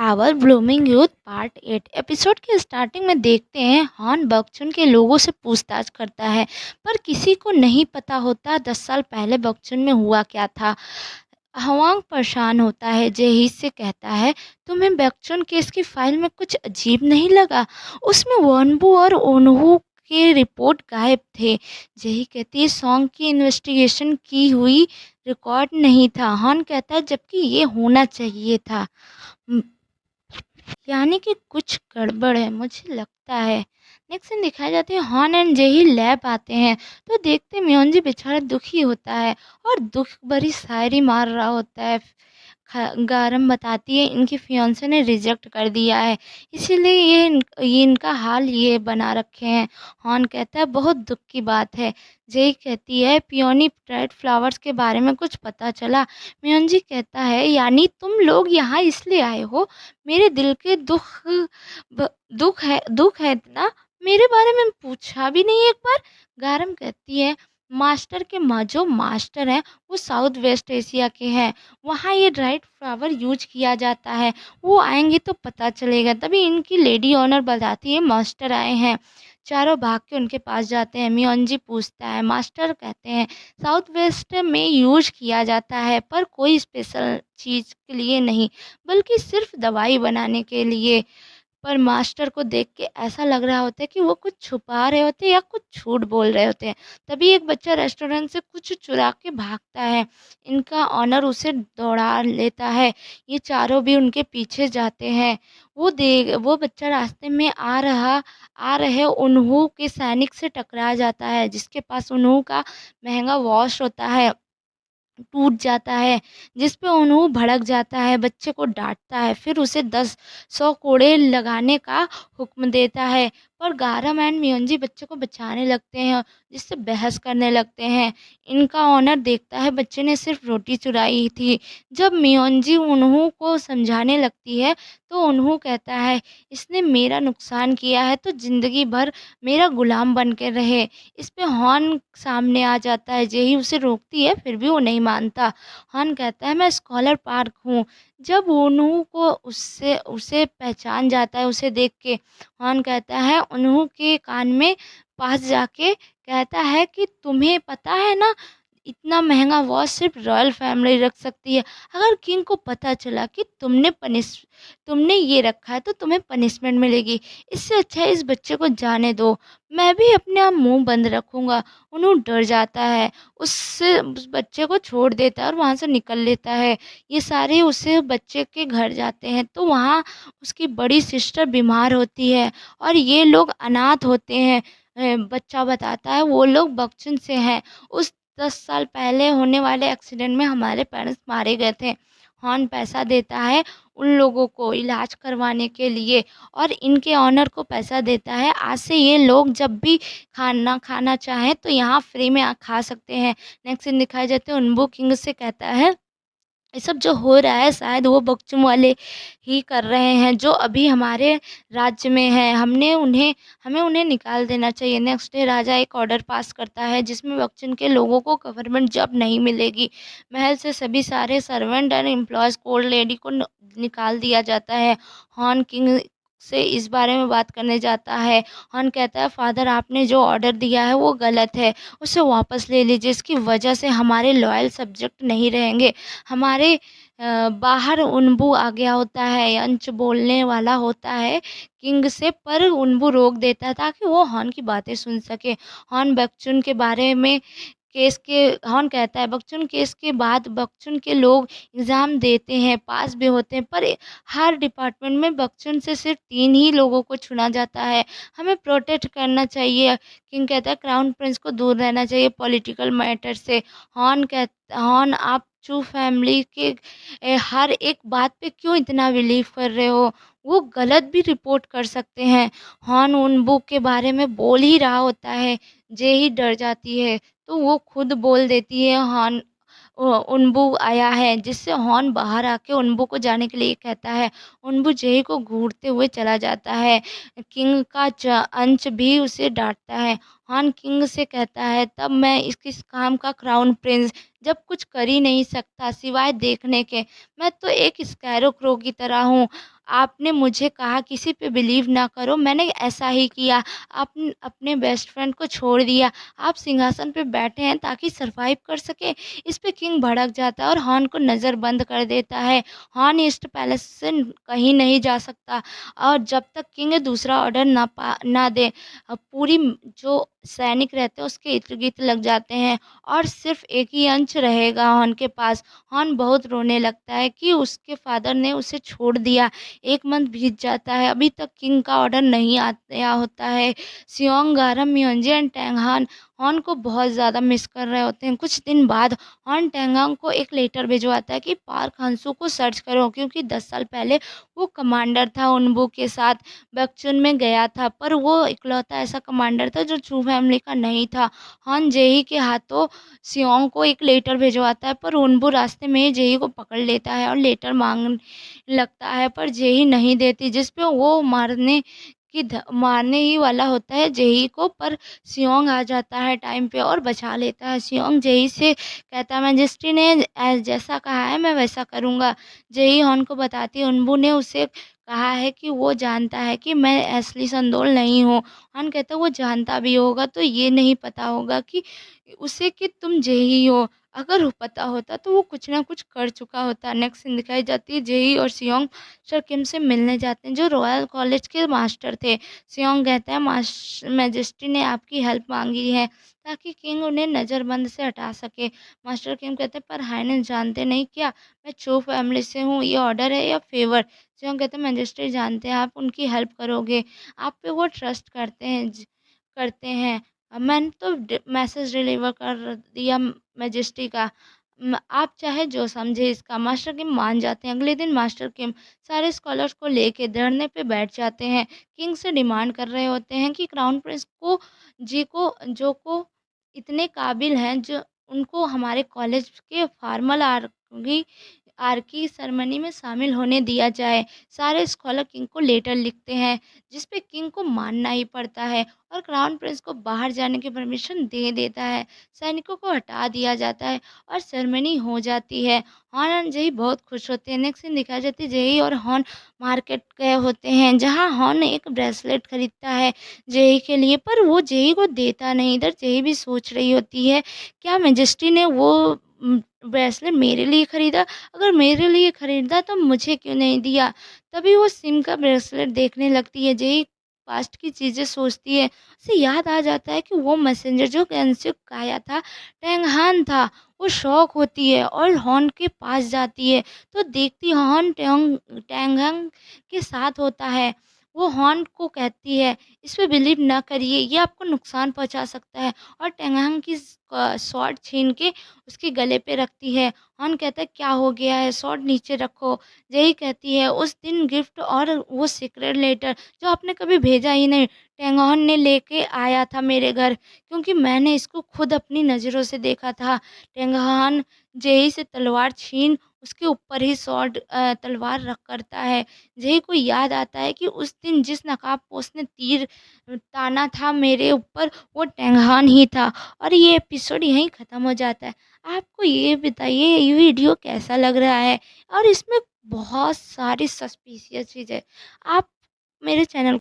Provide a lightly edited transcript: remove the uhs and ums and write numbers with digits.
Our blooming youth part 8 episode के starting में देखते हैं हॉर्न बकचुन के लोगों से पूछताछ करता है। पर किसी को नहीं पता होता 10 साल पहले बकचुन में हुआ क्या था। हवांग परेशान होता है, जेही से कहता है, तुम्हें बकचुन केस की फाइल में कुछ अजीब नहीं लगा? उसमें वनबू और ओनहू के रिपोर्ट गायब थे। जेही कहती है, सॉन्ग की इन्वेस्टिगेशन की हुई रिकॉर्ड नहीं था। हॉर्न कहता है, जबकि ये होना चाहिए था। यानी कि कुछ गड़बड़ है, मुझे लगता है। नेक्स्ट सीन दिखाई जाती है, हॉन एंड जेही लैब आते हैं तो देखते म्योंजी बेचारा दुखी होता है और दुख भरी शायरी मार रहा होता है। गारम बताती है, इनकी फियांसे ने रिजेक्ट कर दिया है, इसीलिए ये इनका हाल ये बना रखे हैं। हॉन कहता है, बहुत दुख की बात है। जेही कहती है, पियोनी रेड फ्लावर्स के बारे में कुछ पता चला? म्योंजी कहता है, यानी तुम लोग यहाँ इसलिए आए हो? मेरे दिल के दुख है इतना, मेरे बारे में पूछा भी नहीं एक बार। गारम कहती है, मास्टर के जो मास्टर हैं वो साउथ वेस्ट एशिया के हैं, वहाँ ये ड्राइड फ्लावर यूज किया जाता है। वो आएंगे तो पता चलेगा। तभी इनकी लेडी ऑनर बताती है, मास्टर आए हैं। चारों भाग के उनके पास जाते हैं। मियोंजी पूछता है, मास्टर कहते हैं, साउथ वेस्ट में यूज किया जाता है, पर कोई स्पेशल चीज़ के लिए नहीं, बल्कि सिर्फ दवाई बनाने के लिए। पर मास्टर को देख के ऐसा लग रहा होता है कि वो कुछ छुपा रहे होते हैं या कुछ झूठ बोल रहे होते हैं। तभी एक बच्चा रेस्टोरेंट से कुछ चुरा के भागता है। इनका ऑनर उसे दौड़ा लेता है। ये चारों भी उनके पीछे जाते हैं। वो बच्चा रास्ते में आ रहे उन्हू के सैनिक से टकरा जाता है, जिसके पास उन्हू का महंगा वॉच होता है, टूट जाता है, जिस पे उन्हों भड़क जाता है, बच्चे को डाँटता है, फिर उसे 100 कोड़े लगाने का हुक्म देता है। पर गारम एंड मियोंजी बच्चे को बचाने लगते हैं, जिससे बहस करने लगते हैं। इनका ऑनर देखता है बच्चे ने सिर्फ रोटी चुराई थी। जब मियोंजी उन्हों को समझाने लगती है, तो उन्हों कहता है, इसने मेरा नुकसान किया है तो ज़िंदगी भर मेरा गुलाम बन के रहे। इस पे हॉर्न सामने आ जाता है। जेही उसे रोकती है, फिर भी वो नहीं मानता। हॉर्न कहता है, मैं स्कॉलर पार्क हूँ। जब उन्हू को उससे उसे पहचान जाता है, उसे देख के हॉर्न कहता है, उन्हू के कान में पास जाके कहता है कि तुम्हें पता है ना, इतना महंगा वॉच सिर्फ रॉयल फैमिली रख सकती है। अगर किंग को पता चला कि तुमने ये रखा है तो तुम्हें पनिशमेंट मिलेगी। इससे अच्छा है इस बच्चे को जाने दो। मैं भी अपने आप मुंह बंद रखूंगा। उन्हें डर जाता है, उससे उस बच्चे को छोड़ देता है और वहाँ से निकल लेता है। ये सारे उसे बच्चे के घर जाते हैं तो वहाँ उसकी बड़ी सिस्टर बीमार होती है और ये लोग अनाथ होते हैं। बच्चा बताता है, वो लोग बच्चन से हैं। उस 10 साल पहले होने वाले एक्सीडेंट में हमारे पेरेंट्स मारे गए थे। हॉर्न पैसा देता है उन लोगों को इलाज करवाने के लिए और इनके ऑनर को पैसा देता है। आज से ये लोग जब भी खाना खाना चाहें तो यहाँ फ्री में खा सकते हैं। नेक्स्ट सीन दिखाए जाते हैं, उनबू किंग से कहता है, ये सब जो हो रहा है शायद वो बकचुम वाले ही कर रहे हैं जो अभी हमारे राज्य में हैं। हमें उन्हें निकाल देना चाहिए। नेक्स्ट डे राजा एक ऑर्डर पास करता है जिसमें बकचुन के लोगों को गवर्नमेंट जॉब नहीं मिलेगी। महल से सभी सारे सर्वेंट एंड एम्प्लॉयज़ को ओल्ड लेडी को निकाल दिया जाता है। हॉर्न किंग से इस बारे में बात करने जाता है। हॉर्न कहता है, फादर आपने जो ऑर्डर दिया है वो गलत है, उसे वापस ले लीजिए। इसकी वजह से हमारे लॉयल सब्जेक्ट नहीं रहेंगे। हमारे बाहर उनबू आ गया होता है, अंश बोलने वाला होता है किंग से, पर उनबू रोक देता है ताकि वो हॉर्न की बातें सुन सके। हॉर्न बकचुन के बारे में केस के हॉर्न कहता है, बकचुन केस के बाद बकचुन के लोग एग्ज़ाम देते हैं, पास भी होते हैं, पर हर डिपार्टमेंट में बकचुन से सिर्फ 3 ही लोगों को चुना जाता है। हमें प्रोटेक्ट करना चाहिए। किंग कहता है, क्राउन प्रिंस को दूर रहना चाहिए पॉलिटिकल मैटर से। हॉर्न, आप चू फैमिली के हर एक बात पे क्यों इतना बिलीव कर रहे हो? वो गलत भी रिपोर्ट कर सकते हैं। हॉर्न उन बुक के बारे में बोल ही रहा होता है, जे ही डर जाती है, तो वो खुद बोल देती है, उनबू आया है, जिससे हॉर्न बाहर आके उनबू को जाने के लिए कहता है। उनबू जेही को घूरते हुए चला जाता है। किंग का अंश भी उसे डांटता है। हॉर्न किंग से कहता है, तब मैं इस काम का क्राउन प्रिंस जब कुछ कर ही नहीं सकता सिवाय देखने के। मैं तो एक स्कैरो क्रो की तरह हूँ। आपने मुझे कहा किसी पे बिलीव ना करो, मैंने ऐसा ही किया। आप अपने बेस्ट फ्रेंड को छोड़ दिया। आप सिंहासन पे बैठे हैं ताकि सरवाइव कर सकें। इस पे किंग भड़क जाता है और हॉर्न को नज़रबंद कर देता है। हॉर्न ईस्ट पैलेस से कहीं नहीं जा सकता और जब तक किंग दूसरा ऑर्डर ना दे। पूरी जो सैनिक रहते हैं उसके इर्द-गिर्द लग जाते हैं और सिर्फ़ एक ही अंश रहेगा हॉर्न के पास। हॉर्न बहुत रोने लगता है कि उसके फ़ादर ने उसे छोड़ दिया। 1 मंथ बीत जाता है, अभी तक किंग का ऑर्डर नहीं आया होता है। सियोंग, गारम, म्योंजी एंड टैंगहान हॉर्न को बहुत ज़्यादा मिस कर रहे होते हैं। कुछ दिन बाद हॉर्न टैंगहांग को एक लेटर भिजवाता है कि पार्क हंसू को सर्च करो क्योंकि 10 साल पहले वो कमांडर था उनबू के साथ बकचुन में गया था, पर वो इकलौता ऐसा कमांडर था जो चू फैमिली का नहीं था। हान जेही के हाथों सियोंग को एक लेटर भिजवाता है, पर उनबू रास्ते में ही जेही को पकड़ लेता है और लेटर मांगने लगता है, पर जेही नहीं देती, जिस पे वो मारने ही वाला होता है जेही को, पर सियोंग आ जाता है टाइम पे और बचा लेता है। सियोंग जेही से कहता है, मैजेस्टी ने जैसा कहा है मैं वैसा करूँगा। जेही हॉन को बताती है उनबू ने उसे कहा है कि वो जानता है कि मैं एस्ली संदोल नहीं हूँ। हॉन कहता है वो जानता भी होगा तो ये नहीं पता होगा कि उसे कि तुम जेही हो। अगर वो पता होता तो वो कुछ ना कुछ कर चुका होता। नेक्स्ट सीन दिखाई जाती है जेही और सियोंग सर किम से मिलने जाते हैं जो रॉयल कॉलेज के मास्टर थे। सियोंग कहता है मैजेस्टी ने आपकी हेल्प मांगी है ताकि किंग उन्हें नज़रबंद से हटा सके। मास्टर किम कहते हैं पर हाइनेस जानते नहीं क्या मैं चो फैमिली से हूँ, ये ऑर्डर है या फेवर? सियोंग कहते हैं मैजिस्ट्रेट जानते हैं आप उनकी हेल्प करोगे, आप पे वो ट्रस्ट करते हैं। मैंने तो मैसेज डिलीवर कर दिया मैजिस्ट्री का। आप चाहे जो समझे इसका। मास्टर किम मान जाते हैं। अगले दिन मास्टर किम सारे स्कॉलर्स को लेके धरने पे बैठ जाते हैं। किंग से डिमांड कर रहे होते हैं कि क्राउन प्रिंस को इतने काबिल हैं जो उनको हमारे कॉलेज के फॉर्मल आर्की सेरेमनी में शामिल होने दिया जाए। सारे स्कॉलर किंग को लेटर लिखते हैं जिस पे किंग को मानना ही पड़ता है और क्राउन प्रिंस को बाहर जाने की परमिशन दे देता है। सैनिकों को हटा दिया जाता है और सेरेमनी हो जाती है। हॉन और जेही बहुत खुश होते हैं। नेक्स्ट सीन दिखाई जाती है जेही और हॉन मार्केट गए होते हैं जहाँ हॉन एक ब्रेसलेट खरीदता है जेही के लिए, पर वो जेही को देता नहीं। इधर जेही भी सोच रही होती है क्या मैजेस्टी ने वो ब्रेसलेट मेरे लिए खरीदा? अगर मेरे लिए खरीदा तो मुझे क्यों नहीं दिया? तभी वो सिम का ब्रेसलेट देखने लगती है। जेही पास्ट की चीज़ें सोचती है। उसे याद आ जाता है कि वो मैसेंजर जो गैंगसेok का आया था, टैंगहान था। वो शॉक होती है और हॉन के पास जाती है, तो देखती है हॉन टैंगहांग के साथ होता है। वो हॉन को कहती है, "इस पे बिलीव ना करिए, ये आपको नुकसान पहुँचा सकता है" और टैंगहांग की स्वॉर्ड छीन के उसके गले पे रखती है। हॉन कहता है, "क्या हो गया है? स्वॉर्ड नीचे रखो।" जेही कहती है, "उस दिन गिफ्ट और वो सीक्रेट लेटर जो आपने कभी भेजा ही नहीं, टैंगहॉन ने लेके आया था मेरे घर क्योंकि मैंने इसको खुद अपनी नज़रों से देखा था।" टैंगहॉन जेही से तलवार छीन उसके ऊपर ही तलवार रख करता है। जेही को याद आता है कि उस दिन जिस नकाबपोश ने तीर ताना था मेरे ऊपर वो टैंगहॉन ही था और ये एपिसोड यहीं ख़त्म हो जाता है। आपको ये बताइए ये वीडियो कैसा लग रहा है? और इसमें बहुत सारी सस्पिशियस चीज़ें आप मेरे चैनल